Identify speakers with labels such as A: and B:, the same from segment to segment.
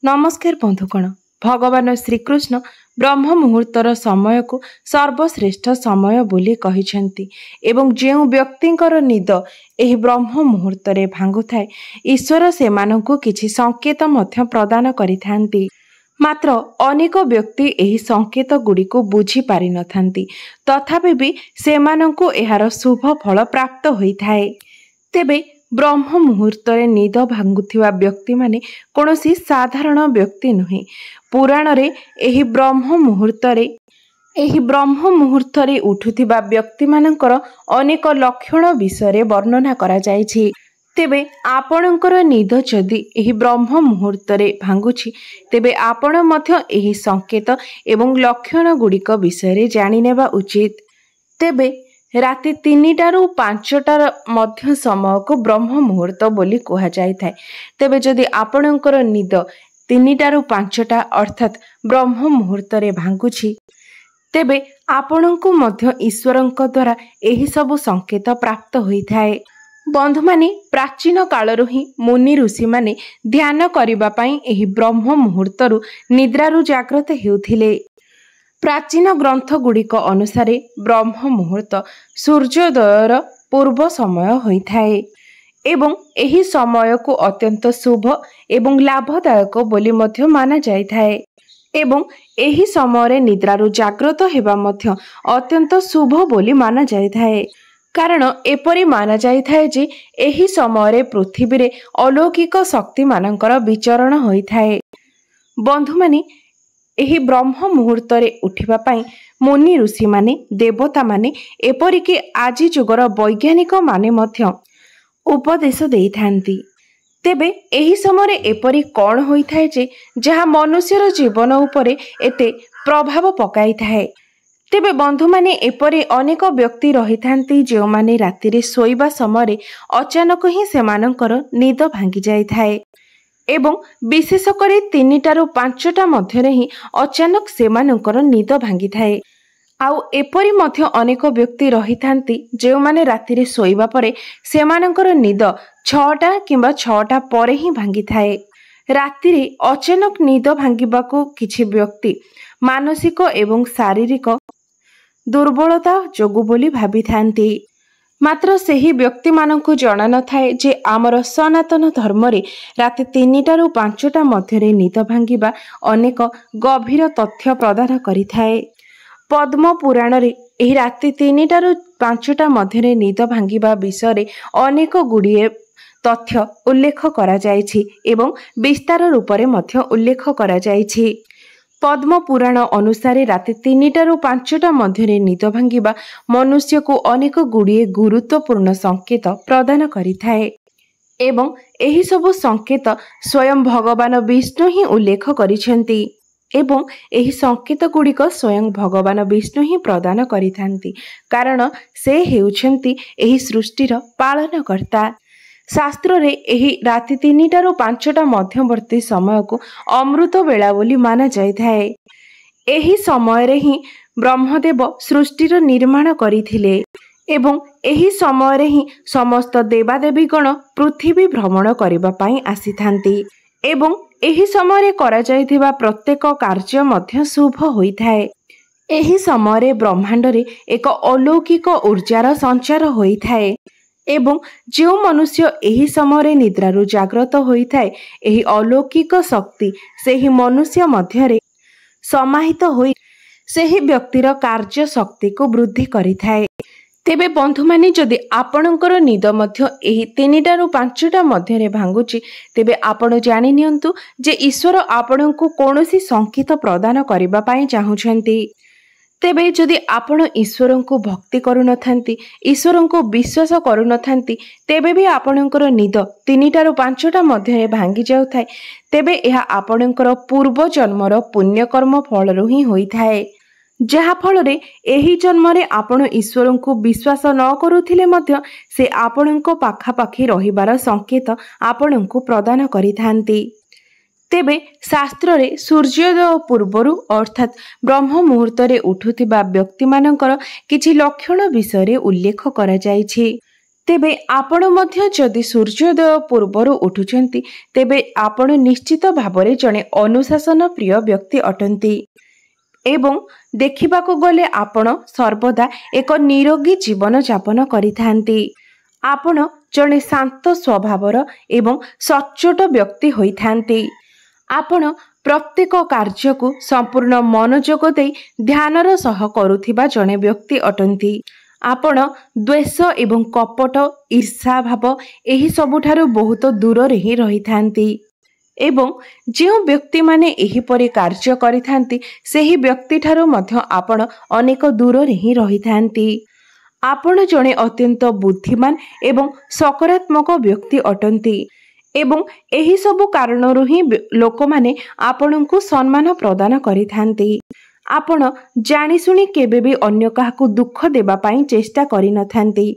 A: नमस्कार बंधुगण। भगवान श्रीकृष्ण ब्रह्म मुहूर्तर समय को सर्वश्रेष्ठ समय बोली कहिसेंती एवं जेउ व्यक्तिंकर निद एही ब्रह्म मुहूर्त रे भांगु थाए ईश्वर सेमानंकु किछि संकेत मध्य प्रदान करिथांती। मात्र अनेक व्यक्ति एही संकेत गुड़िको बुझी पारि नथांती, तथापि भी सेमानंकु एहार शुभ फल प्राप्त होइथाए। तेबे ब्रह्म मुहूर्त रे निद भांगुथिबा व्यक्ति माने कोनोसी साधारण व्यक्ति नुहे। पुराण रे एही ब्रह्म मुहूर्त रे उठुथिबा व्यक्ति मानकर अनेक लक्षण विषय वर्णना करा जायछि। तेबे आपणकर निद जदि एही ब्रह्म मुहूर्त रे भांगुछि तेबे आपण मध्य एही संकेत एवं लक्षण गुड़िक विषय जानि नेबा उचित। तेबे राति 3टारू 5टार मध्य समय को ब्रह्म मुहूर्त बोली कहा जाय थाए। तेबे जदि आपणकर निद 3टारू 5टा अर्थात ब्रह्म मुहूर्त रे भांगुछि तेबे आपणଙ୍କୁ मध्य ईश्वरଙ୍କ द्वारा एही सब संकेत प्राप्त होइथाए। बंधु माने प्राचीन कालरू ही मुनि ऋषि माने ध्यान करिबा पई एही ब्रह्म मुहूर्तरू निद्रारू जागृत हेउथिले। प्राचीन ग्रंथ गुड़िक अनुसारे ब्रह्म मुहूर्त सूर्योदयर पूर्व समय होइथाए एवं एही समय को अत्यंत शुभ एवं लाभदायक बोली मध्य माना जाइथाए एवं एही समय निद्रारू जागृत हेबा मध्य अत्यंत शुभ बोली माना जाइथाए। कारण एपरि माना जाइथाए जे एही समय पृथ्वी रे अलौकिक शक्ति मानकर विचरण होइथाए। बंधु माने एही ब्रह्म मुहूर्त रे उठिबा पई मुनि ऋषि माने देवता माने एपरिके आजि जुगर वैज्ञानिक माने मध्य उपदेश देइथांती। तेबे एही समय एपरि कौन होइथाए जे जहा मनुष्यर जीवन उपरे एते प्रभाव पकाई थाए। तेबे बंधु माने एपरि अनेक व्यक्ति रहिथांती जो माने राति रे सोइबा समय अचानक ही सेमानंकर निद भांगी जाय थाए एवं विशेषकर 3टारू 5टा मध्य ही अचानक सेमानंकर निद भांगी थाए। आउ एपरि मध्य अनेक व्यक्ति रहिथांती जो माने राति रे सोइबा परे सेमानंकर निद 6टा किंबा 6टा परे ही भांगी थाए। राति रे अचानक निद भांगिबाकू किछि व्यक्ति मानसिक एवं शारीरिक दुर्बलता जोगु बोली भाबी थांती। मात्र सेही व्यक्ति मानंकु जणा न थाए जे आमर सनातन धर्म रे राति 3टारू 5टा मध्य निद भांगिबा अनेक गभीर तथ्य प्रदान करिथाए। पद्म पुराण रे एही राति 3टारू 5टा मध्य निद भांगिबा विषय अनेक गुड़िए तथ्य उल्लेख करा जायछि एवं विस्तार रूप रे मध्य उल्लेख करा जायछि। पद्म पुराण अनुसारे राति 3टारू 5टा मध्य निद भांगिबा मनुष्य को अनेक गुड़िए गुरुत्वपूर्ण संकेत प्रदान करिथाए एवं एही सब संकेत स्वयं भगवान विष्णु ही उल्लेख करिसेंती एवं एही संकेत गुड़िक स्वयं भगवान विष्णु ही प्रदान करिथांती। कारण से हेउछंती एही सृष्टिर पालनकर्ता। शास्त्र रे एही राति 3टारू 5टा मध्यवर्ती समय को अमृत बेला बोली माना जाइथाए। एही समय रे ही ब्रह्मदेव सृष्टिर निर्माण करिथिले एवं एही समय रे ही समस्त देवादेवी गण पृथ्वी भ्रमण करिबा पई आसीथांती एवं एही समय रे करा जाइथिबा प्रत्येक कार्य मध्य शुभ होइथाए। एही समय रे ब्रह्मांड रे एक अलौकिक ऊर्जार संचार होइथाए एवं जो मनुष्य एही समय निद्रारू जागृत होइथाए एही अलौकिक शक्ति सेही मनुष्य मध्यरे समाहित होई सेही व्यक्तिर कार्य शक्ति को वृद्धि करिथाए। तेबे बंधु माने जदि आपणकर निद मध्य एही 3टारू 5टा मध्य भांगुची तेबे आपण जानि नियंतु जे ईश्वर आपणଙ୍କୁ कोनोसी संकेत प्रदान करिबा पई चाहुछंती। तेबे जदि आपण ईश्वर को भक्ति करू नथांती, ईश्वर को विश्वास करू नथांती, तेबे भी आपणकर निद 3टारू 5टा मध्य भांगी जाउथाए तेबे एहा आपणकर पूर्व जन्मर पुण्य कर्म फलरू ही होइथाए। जहा फल रे एही जन्म रे आपण ईश्वर को विश्वास न करूथिले मध्य से आपणको पाखापाखी रहिबार संकेत आपणको प्रदान करिथांती। तेबे शास्त्र रे सूर्योदय पूर्वरु अर्थात ब्रह्म मुहूर्त रे उठुथिबा व्यक्ति मानकर किछि लक्षण विषय रे उल्लेख करा जायछि। ତେବେ ଆପଣ ମଧ୍ୟ ଯଦି ସୂର୍ଯ୍ୟୋଦୟ ପୂର୍ବରୁ ଉଠୁଛନ୍ତି ତେବେ ଆପଣ ନିଶ୍ଚିତ ଭାବରେ ଜଣେ ଅନୁଶାସନ ପ୍ରିୟ ବ୍ୟକ୍ତି ଅଟନ୍ତି ଏବଂ ଦେଖିବାକୁ ଗଲେ ଆପଣ ସର୍ବଦା ଏକ ନିରୋଗୀ ଜୀବନ ଯାପନ କରିଥାନ୍ତି। ଆପଣ ଜଣେ ଶାନ୍ତ ସ୍ୱଭାବର ଏବଂ ସଚ୍ଚୋଟ ବ୍ୟକ୍ତି ହୋଇଥାନ୍ତି। ଆପଣ ପ୍ରତ୍ୟେକ କାର୍ଯ୍ୟକୁ ସମ୍ପୂର୍ଣ୍ଣ ମନୋଯୋଗ ଦେଇ ଧ୍ୟାନର ସହ କରୁଥିବା ଜଣେ ବ୍ୟକ୍ତି ଅଟନ୍ତି। ଆପଣ ଦ୍ୱେଷ ଏବଂ କପଟ ଈର୍ଷା ଭାବ ଏହି ସବୁଠାରୁ ବହୁତ ଦୂରରେ ହିଁ ରହିଥାନ୍ତି ଏବଂ ଯେଉଁ ବ୍ୟକ୍ତିମାନେ ଏହିପରି କାର୍ଯ୍ୟ କରିଥାନ୍ତି ସେହି ବ୍ୟକ୍ତିଠାରୁ ମଧ୍ୟ ଆପଣ ଅନେକ ଦୂରରେ ହିଁ ରହିଥାନ୍ତି। ଆପଣ ଜଣେ ଅତ୍ୟନ୍ତ ବୁଦ୍ଧିମାନ ଏବଂ ସକାରାତ୍ମକ ବ୍ୟକ୍ତି ଅଟନ୍ତି ଏବଂ ଏହିସବୁ କାରଣରୁ ହିଁ ଲୋକମାନେ ଆପଣଙ୍କୁ ସମ୍ମାନ ପ୍ରଦାନ କରିଥାନ୍ତି। ଆପଣ ଜାଣିଶୁଣି କେବେ ବି ଅନ୍ୟ କାହାକୁ ଦୁଃଖ ଦେବା ପାଇଁ ଚେଷ୍ଟା କରିନଥାନ୍ତି।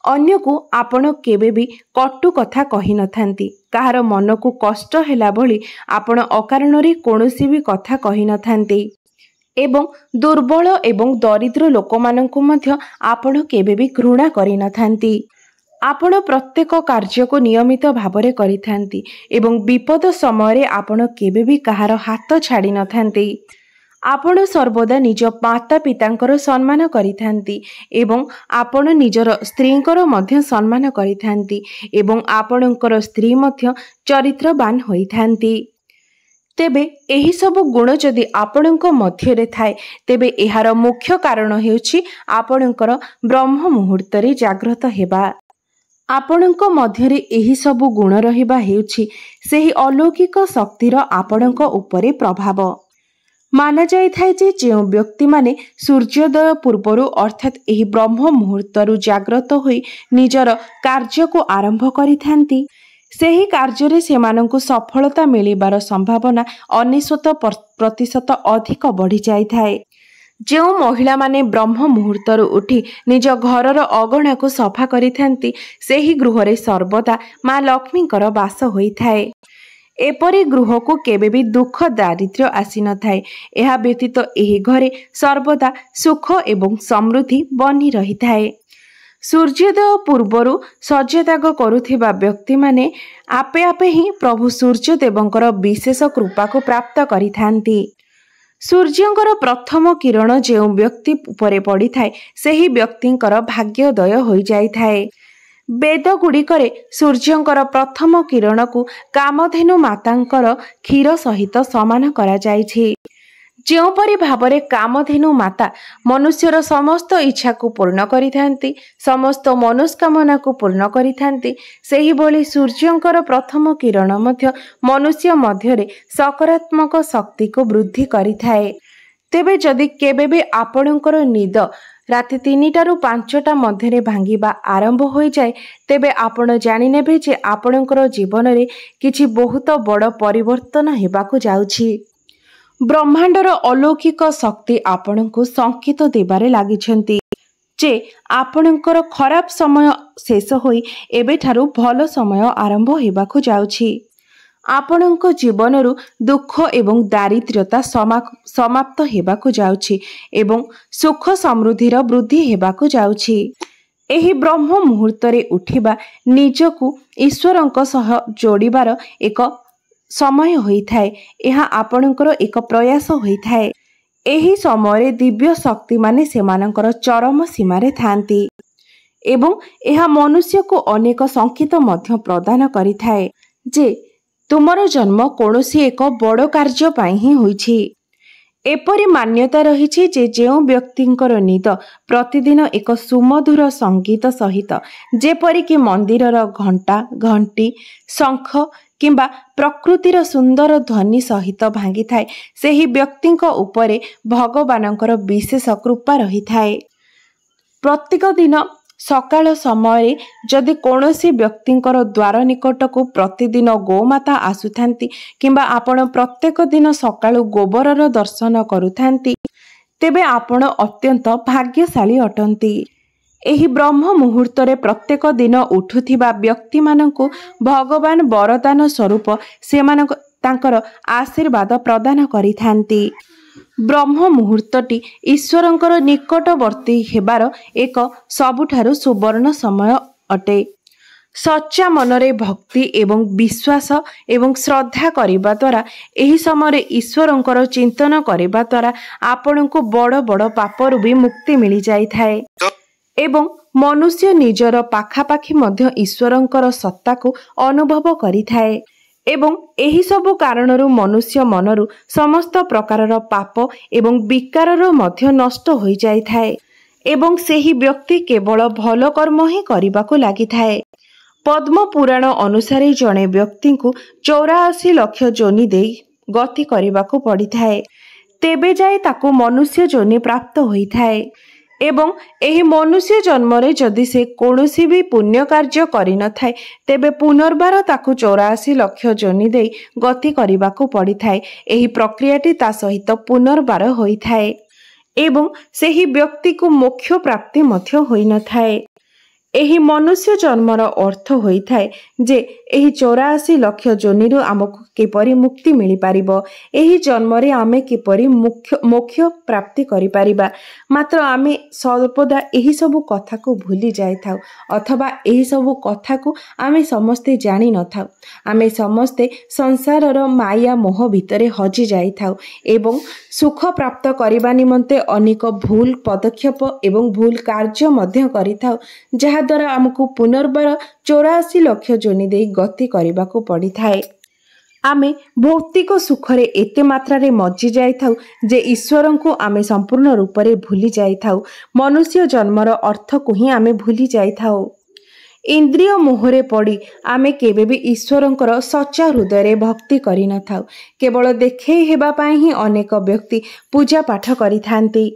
A: ଅନ୍ୟକୁ ଆପଣ କେବେ ବି କଟୁ କଥା କହିନଥାନ୍ତି। କାହାର ମନକୁ କଷ୍ଟ ହେଲା ଭଳି ଆପଣ ଅକାରଣରେ କୌଣସି ବି କଥା କହିନଥାନ୍ତି ଏବଂ ଦୁର୍ବଳ ଏବଂ ଦରିଦ୍ର ଲୋକମାନଙ୍କୁ ମଧ୍ୟ ଆପଣ କେବେ ବି ଘୃଣା କରିନଥାନ୍ତି। ଆପଣ ପ୍ରତ୍ୟେକ କାର୍ଯ୍ୟକୁ ନିୟମିତ ଭାବରେ କରିଥାନ୍ତି ଏବଂ ବିପଦ ସମୟରେ ଆପଣ କେବେ ବି କାହାର ହାତ ଛାଡ଼ି ନଥାନ୍ତି। ଆପଣ ସର୍ବଦା ନିଜ ମାତା ପିତାଙ୍କର ସମ୍ମାନ କରିଥାନ୍ତି ଏବଂ ଆପଣ ନିଜର ସ୍ତ୍ରୀଙ୍କର ମଧ୍ୟ ସମ୍ମାନ କରିଥାନ୍ତି ଏବଂ ଆପଣଙ୍କର ସ୍ତ୍ରୀ ମଧ୍ୟ ଚରିତ୍ରବାନ ହୋଇଥାନ୍ତି। ତେବେ ଏହିସବୁ ଗୁଣ ଯଦି ଆପଣଙ୍କ ମଧ୍ୟରେ ଥାଏ ତେବେ ଏହାର ମୁଖ୍ୟ କାରଣ ହେଉଛି ଆପଣଙ୍କର ବ୍ରହ୍ମ ମୁହୂର୍ତ୍ତରେ ଜାଗ୍ରତ ହେବା। ଆପଣଙ୍କ ମଧ୍ୟରେ ଏହିସବୁ ଗୁଣ ରହିବା ହେଉଛି ସେହି ଅଲୌକିକ ଶକ୍ତିର ଆପଣଙ୍କ ଉପରେ ପ୍ରଭାବ। ମାନାଯାଇଥାଏ ଯେ ଯେଉଁ ବ୍ୟକ୍ତିମାନେ ସୂର୍ଯ୍ୟୋଦୟ ପୂର୍ବରୁ ଅର୍ଥାତ୍ ଏହି ବ୍ରହ୍ମ ମୁହୂର୍ତ୍ତରୁ ଜାଗ୍ରତ ହୋଇ ନିଜର କାର୍ଯ୍ୟକୁ ଆରମ୍ଭ କରିଥାନ୍ତି ସେହି କାର୍ଯ୍ୟରେ ସେମାନଙ୍କୁ ସଫଳତା ମିଳିବାର ସମ୍ଭାବନା 99% ଅଧିକ ବଢ଼ିଯାଇଥାଏ। ଯେଉଁ ମହିଳାମାନେ ବ୍ରହ୍ମ ମୁହୂର୍ତ୍ତରୁ ଉଠି ନିଜ ଘରର ଅଗଣାକୁ ସଫା କରିଥାନ୍ତି ସେହି ଗୃହରେ ସର୍ବଦା ମା ଲକ୍ଷ୍ମୀଙ୍କର ବାସ ହୋଇଥାଏ। ଏପରି ଗୃହକୁ କେବେ ବି ଦୁଃଖ ଦାରିଦ୍ର୍ୟ ଆସିନଥାଏ। ଏହା ବ୍ୟତୀତ ଏହି ଘରେ ସର୍ବଦା ସୁଖ ଏବଂ ସମୃଦ୍ଧି ବନି ରହିଥାଏ। ସୂର୍ଯ୍ୟୋଦୟ ପୂର୍ବରୁ ଶଯ୍ୟାତ୍ୟାଗ କରୁଥିବା ବ୍ୟକ୍ତିମାନେ ଆପେ ଆପେ ହିଁ ପ୍ରଭୁ ସୂର୍ଯ୍ୟଦେବଙ୍କର ବିଶେଷ କୃପାକୁ ପ୍ରାପ୍ତ କରିଥାନ୍ତି। ସୂର୍ଯ୍ୟଙ୍କର ପ୍ରଥମ କିରଣ ଯେଉଁ ବ୍ୟକ୍ତି ଉପରେ ପଡ଼ିଥାଏ ସେହି ବ୍ୟକ୍ତିଙ୍କର ଭାଗ୍ୟୋଦୟ ହୋଇଯାଇଥାଏ। ବେଦଗୁଡ଼ିକରେ ସୂର୍ଯ୍ୟଙ୍କର ପ୍ରଥମ କିରଣକୁ କାମଧେନୁ ମାତାଙ୍କର କ୍ଷୀର ସହିତ ସମାନ କରାଯାଇଛି। ଯେଉଁପରି ଭାବରେ କାମଧେନୁ ମାତା ମନୁଷ୍ୟର ସମସ୍ତ ଇଚ୍ଛାକୁ ପୂର୍ଣ୍ଣ କରିଥାନ୍ତି ସମସ୍ତ ମନସ୍କାମନାକୁ ପୂର୍ଣ୍ଣ କରିଥାନ୍ତି ସେହିଭଳି ସୂର୍ଯ୍ୟଙ୍କର ପ୍ରଥମ କିରଣ ମଧ୍ୟ ମନୁଷ୍ୟ ମଧ୍ୟରେ ସକାରାତ୍ମକ ଶକ୍ତିକୁ ବୃଦ୍ଧି କରିଥାଏ। ତେବେ ଯଦି କେବେ ବି ଆପଣଙ୍କର ନିଦ ରାତି 3ଟାରୁ 5ଟା ମଧ୍ୟରେ ଭାଙ୍ଗିବା ଆରମ୍ଭ ହୋଇଯାଏ ତେବେ ଆପଣ ଜାଣିନେବେ ଯେ ଆପଣଙ୍କର ଜୀବନରେ କିଛି ବହୁତ ବଡ଼ ପରିବର୍ତ୍ତନ ହେବାକୁ ଯାଉଛି। ବ୍ରହ୍ମାଣ୍ଡର ଅଲୌକିକ ଶକ୍ତି ଆପଣଙ୍କୁ ସଂକେତ ଦେବାରେ ଲାଗିଛନ୍ତି ଯେ ଆପଣଙ୍କର ଖରାପ ସମୟ ଶେଷ ହୋଇ ଏବେଠାରୁ ଭଲ ସମୟ ଆରମ୍ଭ ହେବାକୁ ଯାଉଛି। ଆପଣଙ୍କ ଜୀବନରୁ ଦୁଃଖ ଏବଂ ଦାରିଦ୍ର୍ୟତା ସମାପ୍ତ ହେବାକୁ ଯାଉଛି ଏବଂ ସୁଖ ସମୃଦ୍ଧିର ବୃଦ୍ଧି ହେବାକୁ ଯାଉଛି। ଏହି ବ୍ରହ୍ମ ମୁହୂର୍ତ୍ତରେ ଉଠିବା ନିଜକୁ ଈଶ୍ୱରଙ୍କ ସହ ଯୋଡ଼ିବାର ଏକ ସମୟ ହୋଇଥାଏ। ଏହା ଆପଣଙ୍କର ଏକ ପ୍ରୟାସ ହୋଇଥାଏ। ଏହି ସମୟରେ ଦିବ୍ୟ ଶକ୍ତିମାନେ ସେମାନଙ୍କର ଚରମ ସୀମାରେ ଥାନ୍ତି ଏବଂ ଏହା ମନୁଷ୍ୟକୁ ଅନେକ ସଂକେତ ମଧ୍ୟ ପ୍ରଦାନ କରିଥାଏ ଯେ ତୁମର ଜନ୍ମ କୌଣସି ଏକ ବଡ଼ କାର୍ଯ୍ୟ ପାଇଁ ହିଁ ହୋଇଛି। ଏପରି ମାନ୍ୟତା ରହିଛି ଯେ ଯେଉଁ ବ୍ୟକ୍ତିଙ୍କର ନିଦ ପ୍ରତିଦିନ ଏକ ସୁମଧୁର ସଙ୍ଗୀତ ସହିତ ଯେପରିକି ମନ୍ଦିରର ଘଣ୍ଟା ଘଣ୍ଟି ଶଙ୍ଖ କିମ୍ବା ପ୍ରକୃତିର ସୁନ୍ଦର ଧ୍ୱନି ସହିତ ଭାଙ୍ଗିଥାଏ ସେହି ବ୍ୟକ୍ତିଙ୍କ ଉପରେ ଭଗବାନଙ୍କର ବିଶେଷ କୃପା ରହିଥାଏ। ପ୍ରତ୍ୟେକ ଦିନ ସକାଳ ସମୟରେ ଯଦି କୌଣସି ବ୍ୟକ୍ତିଙ୍କର ଦ୍ୱାର ନିକଟକୁ ପ୍ରତିଦିନ ଗୋମାତା ଆସୁଥାନ୍ତି କିମ୍ବା ଆପଣ ପ୍ରତ୍ୟେକ ଦିନ ସକାଳୁ ଗୋବରର ଦର୍ଶନ କରୁଥାନ୍ତି ତେବେ ଆପଣ ଅତ୍ୟନ୍ତ ଭାଗ୍ୟଶାଳୀ ଅଟନ୍ତି। ଏହି ବ୍ରହ୍ମ ମୁହୂର୍ତ୍ତରେ ପ୍ରତ୍ୟେକ ଦିନ ଉଠୁଥିବା ବ୍ୟକ୍ତିମାନଙ୍କୁ ଭଗବାନ ବରଦାନ ସ୍ୱରୂପ ତାଙ୍କର ଆଶୀର୍ବାଦ ପ୍ରଦାନ କରିଥାନ୍ତି। ବ୍ରହ୍ମ ମୁହୂର୍ତ୍ତଟି ଈଶ୍ୱରଙ୍କର ନିକଟବର୍ତ୍ତୀ ହେବାର ଏକ ସବୁଠାରୁ ସୁବର୍ଣ୍ଣ ସମୟ अटे। सच्चा मनरे भक्ति एवं विश्वास एवं श्रद्धा करिबा द्वारा एही समय ईश्वरंकर चिंतन करिबा द्वारा आपनको बड़ बड़ पापरु भी मुक्ति मिली जाई थाए एवं मनुष्य निजर पाखापाखि मध्य ईश्वरंकर सत्ता को अनुभव करिथाए एवं एही सबु कारणरू मनुष्य मनरू समस्त प्रकारर पाप एवं विकारर मध्य नष्ट होई जाई थाए एवं सेही व्यक्ति केवल भल कर्म ही करिबाको लागिथाए। पद्म पुराण अनुसारे जड़े व्यक्ति को 84 लाख जोनि दे गति करने पड़ी थाए तेबे जाए ताकू मनुष्य जोनि प्राप्त होई थाए एवं एही मनुष्य जन्म रे जदि से कौनसी भी पुण्य कार्य करि न थाए तेबे पुनर्बार ताकू 84 लाख जोनि दे गति करने पड़ी थाए। एही प्रक्रियाटी ता सहित पुनर्बार होई थाए एवं सेही व्यक्ति को मोक्ष प्राप्ति मध्य होई न थाए। एही मनुष्य जन्मर अर्थ होई थाए जे एही 84 लाख जोनिरु आमको किपरि मुक्ति मिली पारिबो, एही जन्मरे आमे किपरि मोक्ष प्राप्ति करि पारिबा। मात्र आमे सर्वदा एही सबु कथा को भूली जाय थाउ अथवा एही सबु कथा को आमे समस्ते जानि न थाउ। आमे समस्ते संसारर माया मोह भितरे हजि जाय थाउ एवं सुख प्राप्त करिबा निमंते अनेक भूल पदक्षेप एवं भूल कार्य मध्य करि थाउ जहा द्वारा आमको पुनर्बार 84 लाख जोनि दे गति करने को पड़ी थाए। आमे भौतिक सुखरे एते मात्रा मज्जि जाई थाउ जे ईश्वर को आमे संपूर्ण रूप से भूली जाई थाउ। मनुष्य जन्मर अर्थ को ही आमे भूली जाई थाउ। इंद्रिय मोहरे पड़ी आमे केबे भी ईश्वरंकर सच्चा हृदय रे भक्ति करि न थाउ। केवल देखे हेबा पाई ही अनेक व्यक्ति पूजा पाठ करिथांती।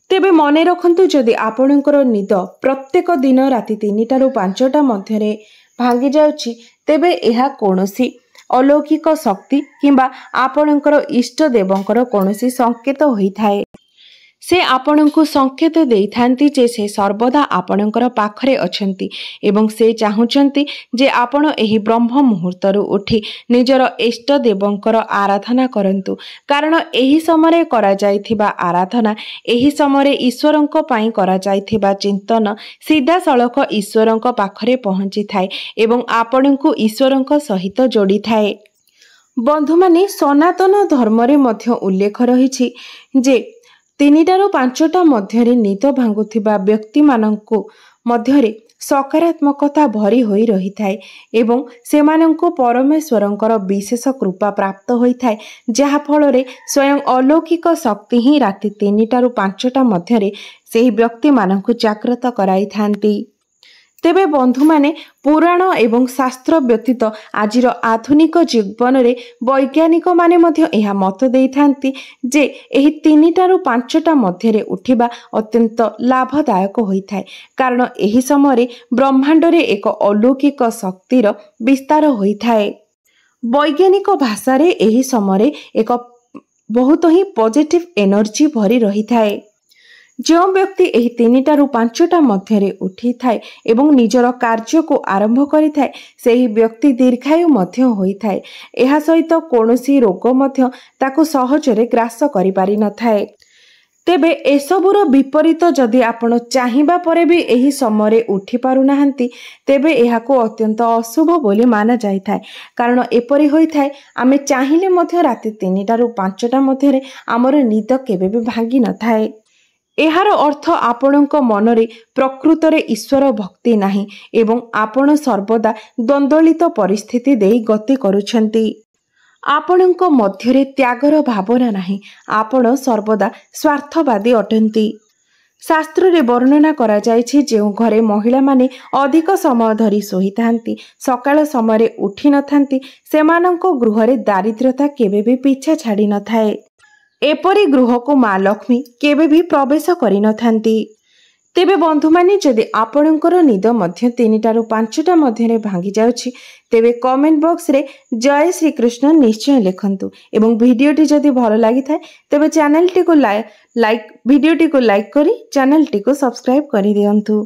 A: तेबे मने रखंतु जदि आपणकर निद प्रत्येक दिन राति 3टा ରୁ 5टा मध्यरे भांगी जाउछि तेबे एहा कोनोसी अलौकिक शक्ति किंबा आपणकर इष्ट देवंकर कोनोसी संकेत होई थाए। से आपणको संकेत देइथांती जे से सर्वदा आपणकर पाखरे अछंती एवं से चाहुचंती जे आपण एही ब्रह्म मुहूर्तरु उठी निजर इष्ट देवंकर आराधना करंतु। कारण एही समय करा जायथिबा आराधना एही समय ईश्वरंक पई करा जायथिबा चिंतन सीधा सळख ईश्वरंक पाखरे पहुंची थाए एवं आपणको ईश्वरंक सहित जोड़ी थाए। बंधु माने सनातन धर्म रे मध्य उल्लेख रहिछि जे 3टा ରୁ 5ଟା मध्यरे निद भांगुथिबा व्यक्ति माननको मध्यरे सकारात्मकता भरी होई रही थाए एवं सेमाननको परमेश्वरंकर विशेष कृपा प्राप्त होई थाए जहा फल रे स्वयं अलौकिक शक्ति ही राति 3टा ରୁ 5ଟା मध्यरे सेही व्यक्ति माननको जागृत कराई थांती। तेबे बंधु माने पुराण एवं शास्त्र व्यतीत आजिर आधुनिक जीवन रे वैज्ञानिक माने मध्य एहा मत देइथांती जे एही 3टा ରୁ 5ଟା मध्यरे उठिबा अत्यंत लाभदायक होइथाय। कारण एही समय ब्रह्मांड रे एक अलौकिक शक्तिर विस्तार होइथाय। वैज्ञानिक भाषा रे एही समय एक बहुत ही पॉजिटिव एनर्जी भरी रही थाए। जो व्यक्ति एही 3टा ରୁ 5ଟା मध्यरे उठी थाए एवं निजर कार्य को आरंभ करि थाए सेही व्यक्ति दीर्घायु मध्य होई थाए। एहा सहित कोनोसी रोग मध्य ताको सहजरे ग्रास करि पारि न थाए। तेबे एसबुर विपरीत जदि आपण चाहिबा परे भी एही समय उठी पारु नाहंती तेबे एहाको अत्यंत अशुभ बोली माना जाय थाए। कारण एपरि होई थाए आमे चाहिले मध्य राति 3टा ରୁ 5ଟା मध्यरे हमर निद केबे भी भांगी न थाए। एहार अर्थ आपणक मनरे प्रकृतरे ईश्वर भक्ति नाही एवं आपण सर्वदा द्वंद्वलित परिस्थिति देई गति करुछंती। आपणक मध्यरे त्यागर भावना नाही, आपण सर्वदा स्वार्थवादी अटंती। शास्त्र रे वर्णना करा जायछि जेउ घरे महिला माने अधिक समय धरी सोही थांती सकाळ समय उठी न थांती सेमानक गृह रे दारिद्रता केबे भी पीछा छाड़ी न थाए। एपरी गृह को माँ लक्ष्मी केबे भी प्रवेश करि न थांती। तेबे बंधु माने जदि आपणकर निद मध्य 3टा ରୁ 5ଟା मध्यरे भांगी जाउछि तेबे कमेंट बॉक्स रे जय श्री कृष्ण निश्चय लिखंतु एवं वीडियोटी जदि भल लागि थाए तेबे चैनल टी को लाइक करी चैनल टी को सब्सक्राइब करि दियंतु।